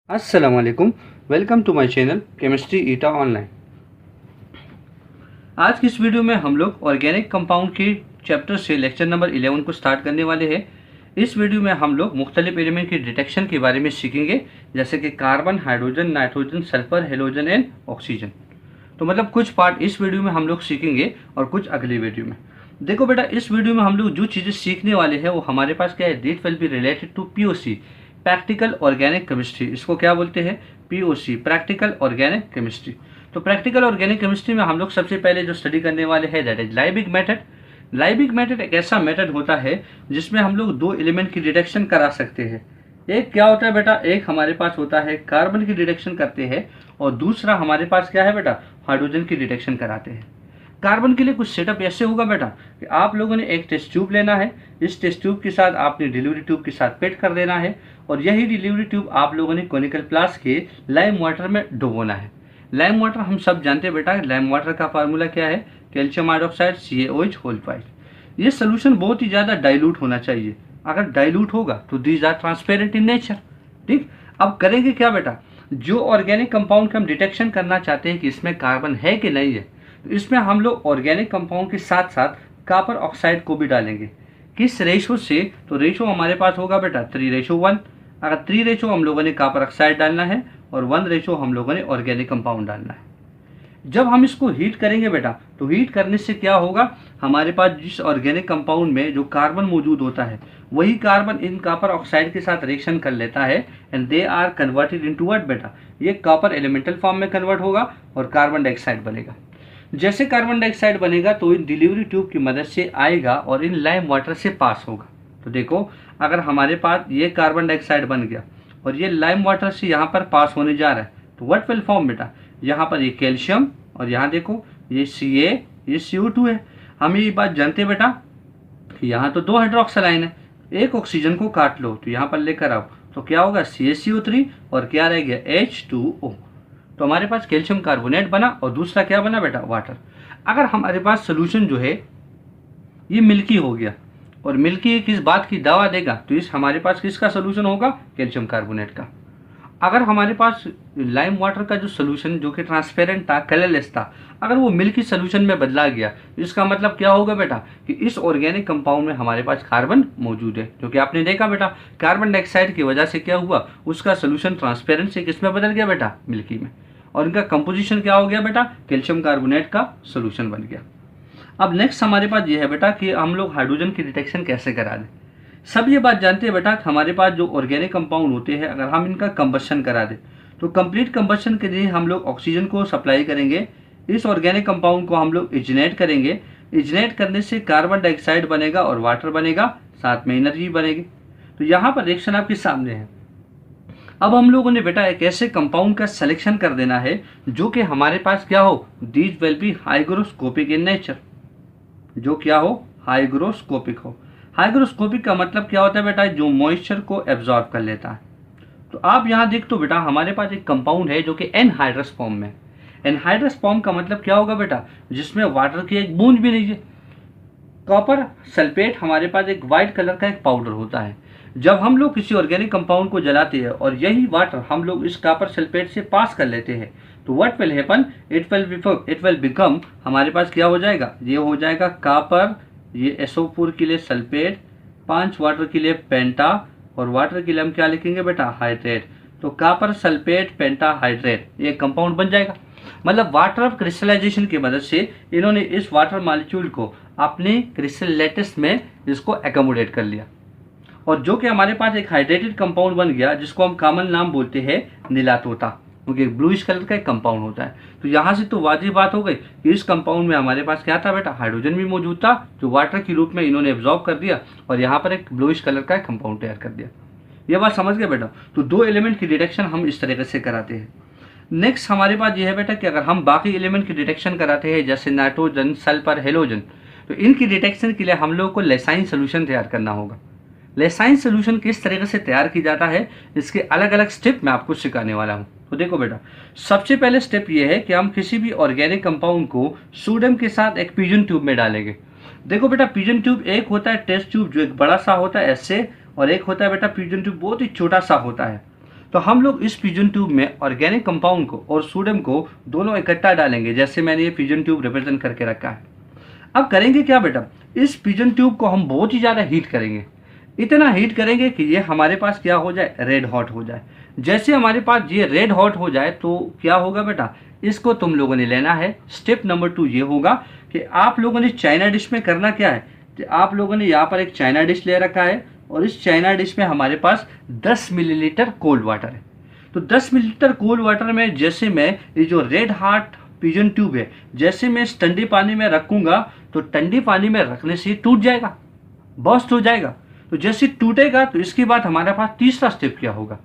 अस्सलाम वालेकुम। Welcome to my channel chemistry Eta online. आज की इस वीडियो में हम लोग ऑर्गेनिक कंपाउंड के चैप्टर से लेक्चर नंबर 11 को स्टार्ट करने वाले हैं। इस वीडियो में हम लोग मुख्तलिफ एलिमेंट की डिटेक्शन के बारे में सीखेंगे, जैसे कि carbon, hydrogen, nitrogen, sulphur, halogen and oxygen. तो मतलब कुछ पार्ट इस वीडियो में हम लोग सीखेंगे और कुछ अगली वीडियो में। देखो बेटा, इस वीडियो में हम लोग जो चीज़ें सीखने वाले हैं वो हमारे पास क्या है, this will be related to POC, practical organic chemistry. इसको क्या बोलते हैं, पीओसी, प्रैक्टिकल ऑर्गेनिक केमिस्ट्री। तो प्रैक्टिकल ऑर्गेनिक केमिस्ट्री में हम लोग सबसे पहले जो स्टडी करने वाले हैं दैट इज लाइबिक मेथड। लाइबिक मेथड एक ऐसा मेथड होता है जिसमें हम लोग दो एलिमेंट की डिटेक्शन करा सकते हैं। एक क्या होता है बेटा, एक हमारे पास होता है कार्बन की डिटेक्शन करते हैं और दूसरा हमारे पास क्या है बेटा, हाइड्रोजन की डिटेक्शन कराते हैं। कार्बन के लिए कुछ सेटअप ऐसे होगा बेटा कि आप लोगों ने एक टेस्ट ट्यूब लेना है, इस टेस्ट ट्यूब के साथ आपने डिलीवरी ट्यूब के साथ पेट कर देना है और यही डिलीवरी ट्यूब आप लोगों ने कोनिकल फ्लास्क के लाइम वाटर में डुबोना है। लाइम वाटर हम सब जानते हैं बेटा, लाइम वाटर का फार्मूला क्या है, कैल्शियम हाइड्रोक्साइड CaOH होल 5। ये सोल्यूशन बहुत ही ज़्यादा डाइल्यूट होना चाहिए। अगर डाइल्यूट होगा तो these are transparent in nature. ठीक, अब करेंगे क्या बेटा, जो ऑर्गेनिक कंपाउंड का हम डिटेक्शन करना चाहते हैं कि इसमें कार्बन है कि नहीं है, तो इसमें हम लोग ऑर्गेनिक कंपाउंड के साथ साथ कॉपर ऑक्साइड को भी डालेंगे। किस रेशो से, तो रेशो हमारे पास होगा बेटा 3:1। अगर 3 रेशो हम लोगों ने कॉपर ऑक्साइड डालना है और 1 रेशो हम लोगों ने ऑर्गेनिक कंपाउंड डालना है। जब हम इसको हीट करेंगे बेटा, तो हीट करने से क्या होगा, हमारे पास जिस ऑर्गेनिक कंपाउंड में जो कार्बन मौजूद होता है वही कार्बन इन कॉपर ऑक्साइड के साथ रिएक्शन कर लेता है and they are converted into what बेटा, ये कॉपर एलिमेंटल फॉर्म में कन्वर्ट होगा और कार्बन डाइऑक्साइड बनेगा। जैसे कार्बन डाइऑक्साइड बनेगा तो इन डिलीवरी ट्यूब की मदद से आएगा और इन लाइम वाटर से पास होगा। तो देखो, अगर हमारे पास ये कार्बन डाइऑक्साइड बन गया और ये लाइम वाटर से यहाँ पर पास होने जा रहा है, तो व्हाट विल फॉर्म बेटा, यहाँ पर ये कैल्शियम और यहाँ देखो ये Ca, ये CO2 है। हम ये बात जानते हैं बेटा कि यहाँ तो 2 हाइड्रोक्सिल आयन है, एक ऑक्सीजन को काट लो तो यहाँ पर लेकर आओ तो क्या होगा CaCO3 और क्या रह गया H2O। तो हमारे पास कैल्शियम कार्बोनेट बना और दूसरा क्या बना बेटा, वाटर। अगर हमारे पास सोल्यूशन जो है ये मिल्की हो गया और मिल्की किस बात की दवा देगा, तो इस हमारे पास किसका सोल्यूशन होगा, कैल्शियम कार्बोनेट का। अगर हमारे पास लाइम वाटर का जो सोल्यूशन जो कि ट्रांसपेरेंट था, कलरलेस था, अगर वो मिल्की सोल्यूशन में बदला गया, इसका मतलब क्या होगा बेटा कि इस ऑर्गेनिक कंपाउंड में हमारे पास कार्बन मौजूद है। जो कि आपने देखा बेटा, कार्बन डाइऑक्साइड की वजह से क्या हुआ, उसका सोल्यूशन ट्रांसपेरेंट से किस में बदल गया बेटा, मिल्की में, और इनका कंपोजिशन क्या हो गया बेटा, कैल्शियम कार्बोनेट का सोल्यूशन बन गया। अब नेक्स्ट हमारे पास ये है बेटा कि हम लोग हाइड्रोजन की डिटेक्शन कैसे करा दें। सब ये बात जानते हैं बेटा कि हमारे पास जो ऑर्गेनिक कंपाउंड होते हैं, अगर हम इनका कंबशन करा दें तो कंप्लीट कंबशन के लिए हम लोग ऑक्सीजन को सप्लाई करेंगे, इस ऑर्गेनिक कंपाउंड को हम लोग इजनेट करेंगे। इजनेट करने से कार्बन डाइऑक्साइड बनेगा और वाटर बनेगा, साथ में एनर्जी बनेगी। तो यहाँ पर रिएक्शन आपके सामने है। अब हम लोगों ने बेटा एक ऐसे कंपाउंड का सिलेक्शन कर देना है जो कि हमारे पास क्या हो, these will be hygroscopic in nature, जो क्या हो, हाइग्रोस्कोपिक हो। हाइग्रोस्कोपिक का मतलब क्या होता है बेटा, जो मॉइस्चर को एब्जॉर्ब कर लेता है। तो आप यहाँ देख तो बेटा हमारे पास एक कंपाउंड है जो कि एनहाइड्रस फॉर्म में। एनहाइड्रस फॉर्म का मतलब क्या होगा बेटा, जिसमें वाटर की एक बूंद भी नहीं है। कॉपर सल्फेट हमारे पास एक वाइट कलर का एक पाउडर होता है। जब हम लोग किसी ऑर्गेनिक कंपाउंड को जलाते हैं और यही वाटर हम लोग इस कॉपर सल्फेट से पास कर लेते हैं, तो what will happen, it will become, हमारे पास क्या हो जाएगा, ये हो जाएगा कॉपर, ये SO4 के लिए सल्फेट, 5 वाटर के लिए पेंटा और वाटर के लिए हम क्या लिखेंगे बेटा, हाइड्रेट। तो कॉपर सल्फेट पेंटा हाइड्रेट ये कंपाउंड बन जाएगा। मतलब वाटर ऑफ क्रिस्टलाइजेशन की मदद से इन्होंने इस वाटर मॉलिक्यूल को अपने क्रिस्टल लैटिस में इसको एकोमोडेट कर लिया और जो कि हमारे पास एक हाइड्रेटेड कंपाउंड बन गया, जिसको हम कॉमन नाम बोलते हैं नीला तोता, क्योंकि ब्लूइश कलर का एक कंपाउंड होता है। तो यहाँ से तो वाजिब बात हो गई कि इस कंपाउंड में हमारे पास क्या था बेटा, हाइड्रोजन भी मौजूद था जो वाटर के रूप में इन्होंने एब्जॉर्ब कर दिया और यहाँ पर एक ब्लूइश कलर का एक कंपाउंड तैयार कर दिया। ये बात समझ गए बेटा। तो 2 एलिमेंट की डिटेक्शन हम इस तरीके से कराते हैं। नेक्स्ट हमारे पास ये है बेटा कि अगर हम बाकी एलिमेंट की डिटेक्शन कराते हैं जैसे नाइट्रोजन, सल्फर, हेलोजन, तो इनकी डिटेक्शन के लिए हम लोग को लेसाइन सोल्यूशन तैयार करना होगा। लेसाइन सोल्यूशन किस तरीके से तैयार की जाता है, इसके अलग अलग स्टेप मैं आपको सिखाने वाला हूँ। तो देखो बेटा, सबसे पहले स्टेप ये है कि हम किसी भी ऑर्गेनिक कंपाउंड को सोडियम के साथ एक पिजन ट्यूब में डालेंगे। देखो बेटा, पिजन ट्यूब एक होता है टेस्ट ट्यूब जो एक बड़ा सा होता है ऐसे, और एक होता है बेटा पिजन ट्यूब बहुत ही छोटा सा होता है। तो हम लोग इस फ्यूजन ट्यूब में ऑर्गेनिक कंपाउंड को और सोडियम को दोनों इकट्ठा डालेंगे, जैसे मैंने ये फ्यूजन ट्यूब रिप्रेजेंट करके रखा है। अब करेंगे क्या बेटा, इस फ्यूजन ट्यूब को हम बहुत ही ज़्यादा हीट करेंगे, इतना हीट करेंगे कि ये हमारे पास क्या हो जाए, रेड हॉट हो जाए। जैसे हमारे पास ये रेड हॉट हो जाए तो क्या होगा बेटा, इसको तुम लोगों ने लेना है। स्टेप नंबर 2 ये होगा कि आप लोगों ने चाइना डिश में करना क्या है, कि आप लोगों ने यहाँ पर एक चाइना डिश ले रखा है और इस चाइना डिश में हमारे पास 10 मिलीलीटर कोल्ड वाटर है। तो 10 मिलीलीटर कोल्ड वाटर में जैसे मैं ये जो रेड हॉट फ्यूजन ट्यूब है, जैसे मैं इस ठंडे पानी में रखूंगा तो ठंडे पानी में रखने से टूट जाएगा, बर्स्ट हो जाएगा। तो जैसे टूटेगा तो इसके बाद हमारे पास तीसरा स्टेप क्या होगा,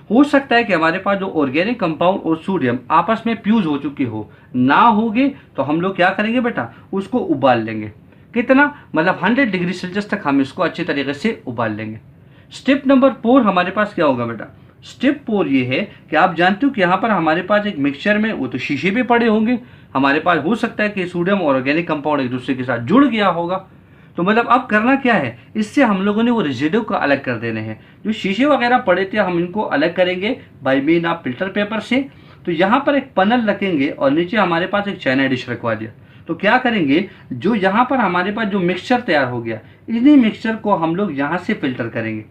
हो सकता है कि हमारे पास जो ऑर्गेनिक कंपाउंड और सोडियम आपस में फ्यूज हो चुकी हो, ना होगी तो हम लोग क्या करेंगे बेटा, उसको उबाल लेंगे। कितना, मतलब 100 डिग्री सेल्सियस तक हम इसको अच्छी तरीके से उबाल लेंगे। स्टेप नंबर 4 हमारे पास क्या होगा बेटा, स्टेप 4 ये है कि आप जानते हो कि यहाँ पर हमारे पास एक मिक्सचर में वो तो शीशे भी पड़े होंगे, हमारे पास हो सकता है कि सोडियम और ऑर्गेनिक कंपाउंड एक दूसरे के साथ जुड़ गया होगा। तो मतलब अब करना क्या है, इससे हम लोगों ने वो रेजिड्यू को अलग कर देने हैं। जो शीशे वगैरह पड़े थे हम इनको अलग करेंगे by mean of filter paper से। तो यहाँ पर एक पनल रखेंगे और नीचे हमारे पास एक चाइना डिश रखवा दिया। तो क्या करेंगे, जो यहाँ पर हमारे पास जो मिक्सचर तैयार हो गया, इन्हीं मिक्सचर को हम लोग यहाँ से फिल्टर करेंगे।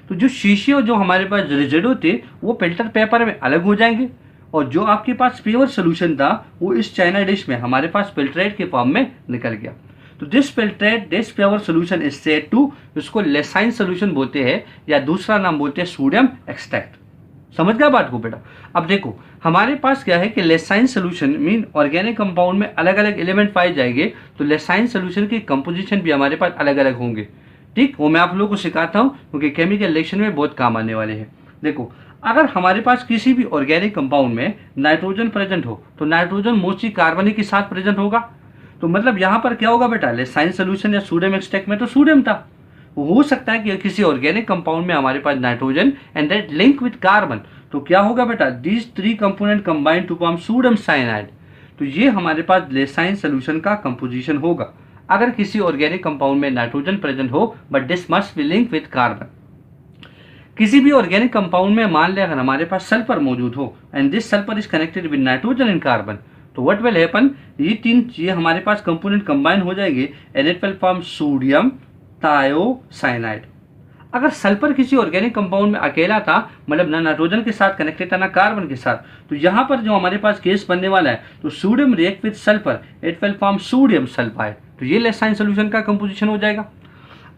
तो जो शीशे और जो हमारे पास रेजिड्यू थे वो फिल्टर पेपर में अलग हो जाएंगे और जो आपके पास प्योर सोल्यूशन था वो इस चाइना डिश में हमारे पास फिल्ट्रेट के फॉर्म में निकल गया। तो this filtrate this pure solution is said to, इसको लेसाइन सोल्यूशन बोलते हैं या दूसरा नाम बोलते हैं सोडियम एक्सट्रैक्ट। समझ गया बात को बेटा। अब देखो हमारे पास क्या है कि लेसाइन सोल्यूशन मीन ऑर्गेनिक कंपाउंड में अलग अलग एलिमेंट पाए जाएंगे, तो लेसाइन सोल्यूशन की कंपोजिशन भी हमारे पास अलग अलग होंगे। ठीक, वो मैं आप लोगों को सिखाता हूँ क्योंकि केमिकल रिएक्शन में बहुत काम आने वाले हैं। देखो अगर हमारे पास किसी भी ऑर्गेनिक कंपाउंड में नाइट्रोजन प्रेजेंट हो तो नाइट्रोजन मोस्टली कार्बन के साथ प्रेजेंट होगा। तो मतलब यहाँ पर क्या होगा बेटा, लेसाइन सोल्यूशन या सोडियम एक्सट्रैक्ट में तो सोडियम था, हो सकता है कि किसी ऑर्गेनिक कंपाउंड में हमारे पास nitrogen and that link with carbon, तो क्या होगा बेटा, these 3 component combine to form sodium cyanide. तो ये हमारे पास लेसाइन सोल्यूशन का कंपोजिशन होगा अगर किसी ऑर्गेनिक कंपाउंड में नाइट्रोजन प्रेजेंट हो, but this must be link with carbon. किसी भी ऑर्गेनिक कंपाउंड में मान लें अगर हमारे पास सल्फर मौजूद हो and this sulphur is connected with nitrogen and carbon, तो व्हाट विल हैपन, ये 3 चीजें हमारे पास कंपोनेंट कंबाइन हो जाएंगे and it will form sodium thiocyanide. अगर सल्फर किसी ऑर्गेनिक कंपाउंड में अकेला था, मतलब ना नाइट्रोजन के साथ कनेक्टेड था ना कार्बन के साथ, तो यहाँ पर जो हमारे पास केस बनने वाला है, तो sodium react with sulphur, it will form sodium sulphide. तो ये लेसाइन सोल्यूशन का कंपोजिशन हो जाएगा।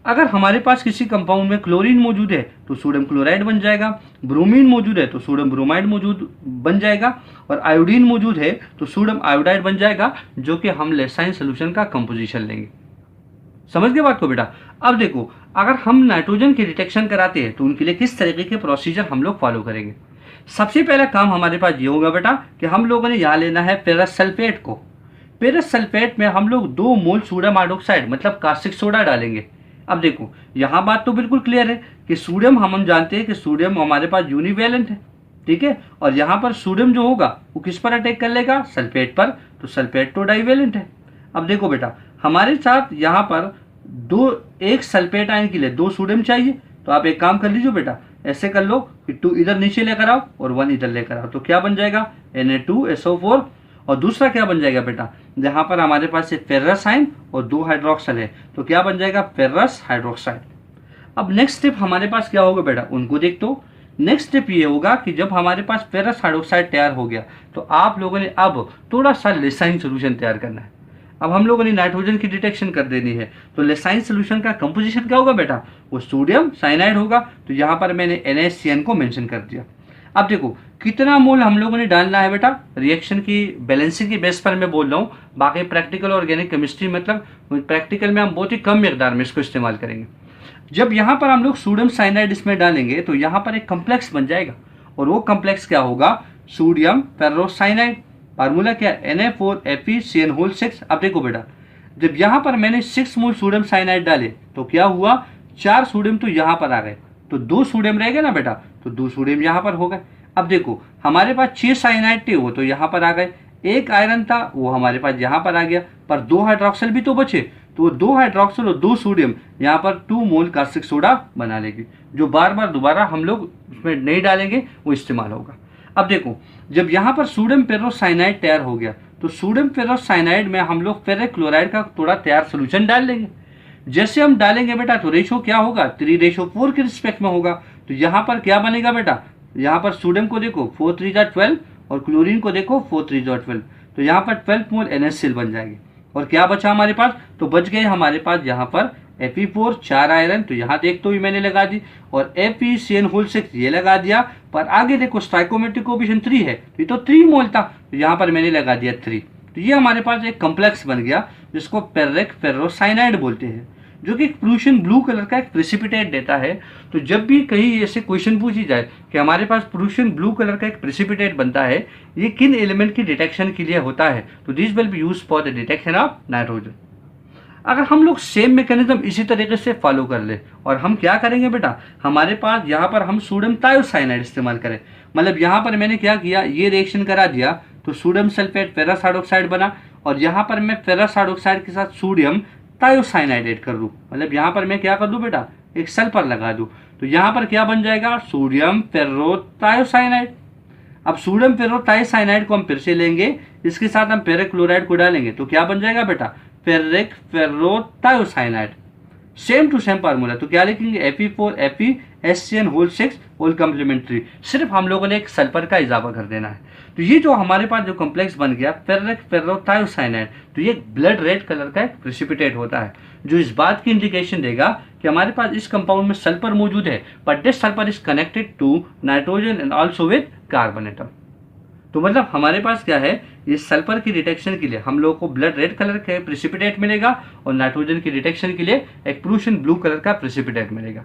अगर हमारे पास किसी कंपाउंड में क्लोरीन मौजूद है तो सोडियम क्लोराइड बन जाएगा, ब्रोमीन मौजूद है तो सोडियम ब्रोमाइड मौजूद बन जाएगा, और आयोडीन मौजूद है तो सोडियम आयोडाइड बन जाएगा, जो कि हम लेसाइन सोल्यूशन का कंपोजिशन लेंगे। समझ गए बात को बेटा। अब देखो अगर हम नाइट्रोजन की डिटेक्शन कराते हैं तो उनके लिए किस तरीके के प्रोसीजर हम लोग फॉलो करेंगे। सबसे पहला काम हमारे पास ये होगा बेटा कि हम लोगों ने यहाँ लेना है फेरस सल्फेट को। फेरस सल्फेट में हम लोग 2 मोल सोडियम हाइड्रोक्साइड मतलब कास्टिक सोडा डालेंगे। अब देखो यहाँ बात तो बिल्कुल क्लियर है कि सोडियम हम जानते हैं कि सोडियम हमारे पास यूनिवैलेंट है, ठीक है, और यहाँ पर सोडियम जो होगा वो किस पर अटैक कर लेगा, सल्फेट पर, तो सल्फेट तो डाइवैलेंट है। अब देखो बेटा हमारे साथ यहाँ पर एक सल्फेट आयन के लिए 2 सोडियम चाहिए, तो आप एक काम कर लीजिए बेटा, ऐसे कर लो कि 2 इधर नीचे लेकर आओ और 1 इधर लेकर आओ, तो क्या बन जाएगा Na2SO4, और दूसरा क्या बन जाएगा बेटा, जहां पर हमारे पास एक फेरस आयन और 2 हाइड्रोक्साइड है, तो क्या बन जाएगा, फेरस हाइड्रोक्साइड। अब नेक्स्ट स्टेप हमारे पास क्या होगा बेटा, उनको देख दो। नेक्स्ट स्टेप ये होगा कि जब हमारे पास फेरस हाइड्रोक्साइड तैयार हो गया तो आप लोगों ने अब थोड़ा सा लेसाइन सोल्यूशन तैयार करना है। अब हम लोगों ने नाइट्रोजन की डिटेक्शन कर देनी है, तो लेसाइन सोल्यूशन का कंपोजिशन क्या होगा बेटा, वो सोडियम साइनाइड होगा। तो यहाँ पर मैंने NaCN को मेंशन कर दिया। अब देखो कितना मोल हम लोगों ने डालना है बेटा, रिएक्शन की बैलेंसिंग की बेस पर मैं बोल रहा हूँ, बाकी प्रैक्टिकल ऑर्गेनिक केमिस्ट्री मतलब प्रैक्टिकल में हम बहुत ही कम मिकदार में इसको इस्तेमाल करेंगे। जब यहाँ पर हम लोग सोडियम साइनाइड इसमें डालेंगे तो यहाँ पर एक कम्प्लेक्स बन जाएगा, और वो कम्प्लेक्स क्या होगा, सोडियम फेरोसाइनाइड। फार्मूला क्या, Na4FeCN6। अब देखो बेटा जब यहाँ पर मैंने 6 मोल सोडियम साइनाइड डाले तो क्या हुआ, 4 सोडियम तो यहाँ पर आ गए, तो 2 सोडियम रह गए ना बेटा, तो 2 सोडियम यहाँ पर हो गए। अब देखो हमारे पास 6 साइनाइड थे वो तो यहाँ पर आ गए, एक आयरन था वो हमारे पास यहाँ पर आ गया, पर 2 हाइड्रोक्सिल भी तो बचे, तो 2 हाइड्रोक्सिल और 2 सोडियम यहाँ पर 2 मोल कास्टिक सोडा बना लेगी, जो बार बार दोबारा हम लोग उसमें नहीं डालेंगे, वो इस्तेमाल होगा। अब देखो, जब यहाँ पर सोडियम फेरोसाइनाइड तैयार हो गया तो सोडियम फेरोसाइनाइड में हम लोग फेरिक क्लोराइड का थोड़ा तैयार सोल्यूशन डाल लेंगे। जैसे हम डालेंगे बेटा तो रेशो क्या होगा, 3:4 के रिस्पेक्ट में होगा। तो यहाँ पर क्या बनेगा बेटा, यहाँ पर सोडियम को देखो 4 3 12 और क्लोरीन को देखो 4 3 12, तो यहाँ पर 12 मोल NaCl बन जाएगी। और क्या बचा हमारे पास, तो बच गए हमारे पास यहाँ पर Fe4 4 आयरन, तो यहाँ देख तो ही मैंने लगा दी, और FeCN6 ये लगा दिया, पर आगे देखो स्टाइकोमेट्रिक कोएफिशिएंट 3 है, तो ये तो 3 मोल था, तो यहाँ पर मैंने लगा दिया 3। तो ये हमारे पास एक कॉम्प्लेक्स बन गया जिसको फेरिक फेरोसाइनाइड बोलते हैं, जो कि प्रूशियन ब्लू कलर का एक प्रेसिपिटेट देता है। तो जब भी कहीं ऐसे क्वेश्चन पूछी जाए कि हमारे पास प्रूशियन ब्लू कलर का एक प्रेसिपिटेट बनता है, ये किन एलिमेंट की डिटेक्शन के लिए होता है, तो this will be used for the detection of nitrogen. अगर हम लोग सेम मैकेनिज्म इसी तरीके से फॉलो कर ले, और हम क्या करेंगे बेटा, हमारे पास यहाँ पर हम सोडियम थायोसाइनाइड इस्तेमाल करें, मतलब यहाँ पर मैंने क्या किया, ये रिएक्शन करा दिया तो सोडियम सल्फेट फेरस हाइड्रोक्साइड बना, और यहाँ पर मैं फेरस हाइड्रोक्साइड के साथ सोडियम थायोसाइनाइड ऐड कर दूं, मतलब यहाँ पर मैं क्या कर दूं बेटा, एक सल्फर लगा दूं, तो यहाँ पर क्या बन जाएगा, सोडियम फेर्रोथायोसाइनाइड। अब सोडियम फेर्रोथायोसाइनाइड को हम फिर से लेंगे, इसके साथ हम फेरिक क्लोराइड को डालेंगे, तो क्या बन जाएगा बेटा, ferric ferrothiocyanide. Same to same formula, तो क्या लिखेंगे, Fe4 FeSCN6 होल कम्प्लीमेंट्री, सिर्फ हम लोगों ने एक सल्फर का इजाफा कर देना है। तो ये जो हमारे पास जो कॉम्प्लेक्स बन गया फेरिक फेर्रोथायोसाइनाइड, तो ये ब्लड रेड कलर का एक प्रेसिपिटेट होता है, जो इस बात की इंडिकेशन देगा कि हमारे पास इस कंपाउंड में सल्फर मौजूद है, but this sulphur is connected to nitrogen and also with carbon atom. तो मतलब हमारे पास क्या है, इस सल्फर की डिटेक्शन के लिए हम लोगों को ब्लड रेड कलर का प्रेसिपिटेट मिलेगा, और नाइट्रोजन की डिटेक्शन के लिए एक प्रूशियन ब्लू कलर का प्रेसिपिटेट मिलेगा।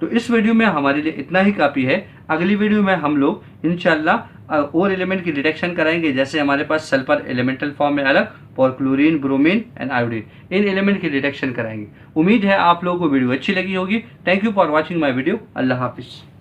तो इस वीडियो में हमारे लिए इतना ही काफ़ी है। अगली वीडियो में हम लोग इंशाल्लाह और एलिमेंट की डिटेक्शन कराएंगे, जैसे हमारे पास सल्फर एलिमेंटल फॉर्म में अलग, और chlorine, bromine and iodine, in element की डिटेक्शन कराएंगे। उम्मीद है आप लोगों को वीडियो अच्छी लगी होगी। Thank you for watching my video. अल्लाह हाफिज़।